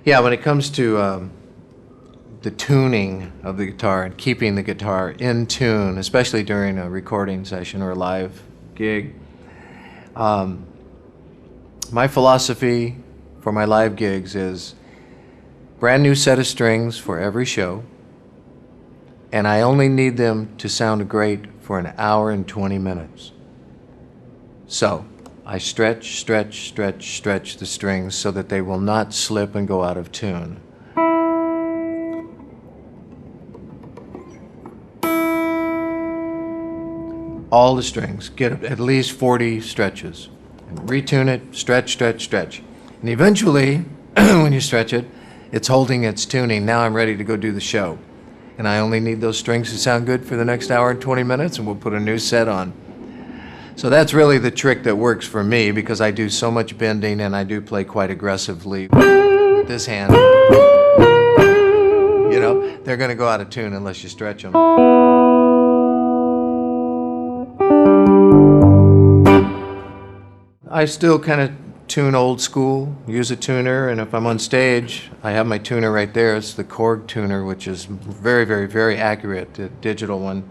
Yeah, when it comes to the tuning of the guitar and keeping the guitar in tune, especially during a recording session or a live gig, my philosophy for my live gigs is brand new set of strings for every show, and I only need them to sound great for an hour and 20 minutes. So I stretch the strings so that they will not slip and go out of tune. All the strings, get at least 40 stretches. And retune it, stretch. And eventually, when you stretch it, it's holding its tuning. Now I'm ready to go do the show. And I only need those strings to sound good for the next hour and 20 minutes, and we'll put a new set on. So that's really the trick that works for me, because I do so much bending and I do play quite aggressively with this hand. You know, they're going to go out of tune unless you stretch them. I still kind of tune old school, use a tuner, and if I'm on stage, I have my tuner right there. It's the Korg tuner, which is very accurate, the digital one.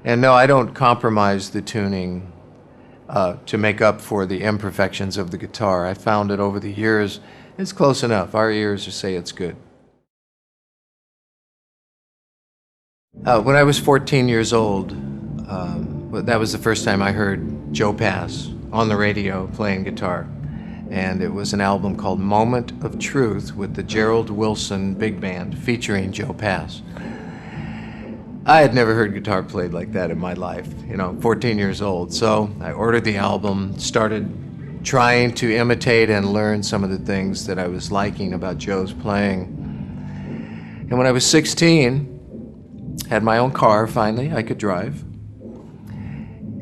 And no, I don't compromise the tuning to make up for the imperfections of the guitar. I found it over the years, it's close enough. Our ears say it's good. When I was 14 years old, that was the first time I heard Joe Pass on the radio playing guitar. And it was an album called Moment of Truth with the Gerald Wilson Big Band featuring Joe Pass. I had never heard guitar played like that in my life, 14 years old. So I ordered the album, started trying to imitate and learn some of the things that I was liking about Joe's playing. And when I was 16, had my own car finally, I could drive.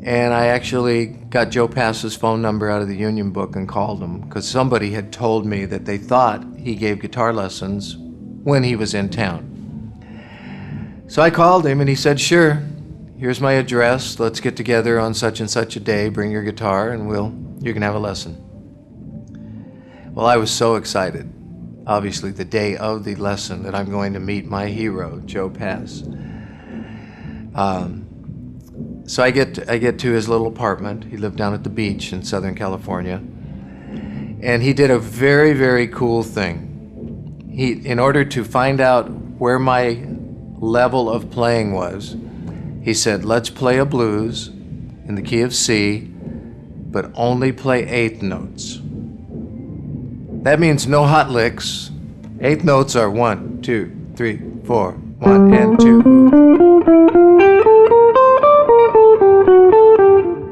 And I actually got Joe Pass's phone number out of the Union book and called him, because somebody had told me that they thought he gave guitar lessons when he was in town. So I called him and he said, sure, here's my address, let's get together on such and such a day, bring your guitar and you can have a lesson. Well, I was so excited, obviously the day of the lesson, that I'm going to meet my hero, Joe Pass. So I get to his little apartment. He lived down at the beach in Southern California. And he did a very cool thing. In order to find out where my level of playing was, he said, let's play a blues in the key of C, but only play eighth notes. That means no hot licks. Eighth notes are 1, 2, 3, 4, 1 and 2.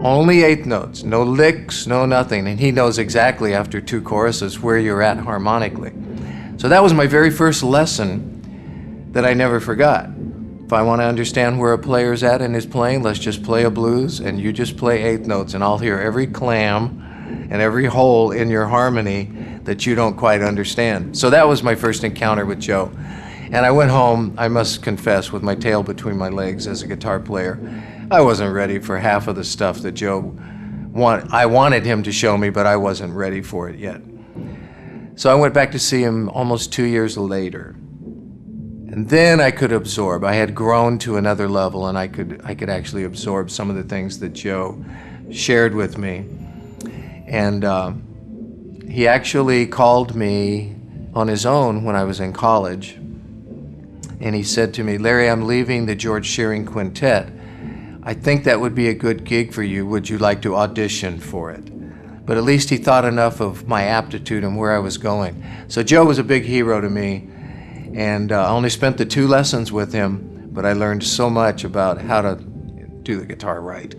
Only eighth notes, no licks, no nothing. And he knows exactly after 2 choruses where you're at harmonically. So that was my very first lesson that I never forgot. If I want to understand where a player's at in his playing, let's just play a blues and you just play eighth notes and I'll hear every clam and every hole in your harmony that you don't quite understand. So that was my first encounter with Joe. And I went home, I must confess, with my tail between my legs as a guitar player. I wasn't ready for half of the stuff that Joe I wanted him to show me, but I wasn't ready for it yet. So I went back to see him almost 2 years later. And then I could absorb. I had grown to another level and I could actually absorb some of the things that Joe shared with me. And he actually called me on his own when I was in college. And he said to me, Larry, I'm leaving the George Shearing Quintet. I think that would be a good gig for you. Would you like to audition for it? But at least he thought enough of my aptitude and where I was going. So Joe was a big hero to me. And I only spent the 2 lessons with him, but I learned so much about how to do the guitar right.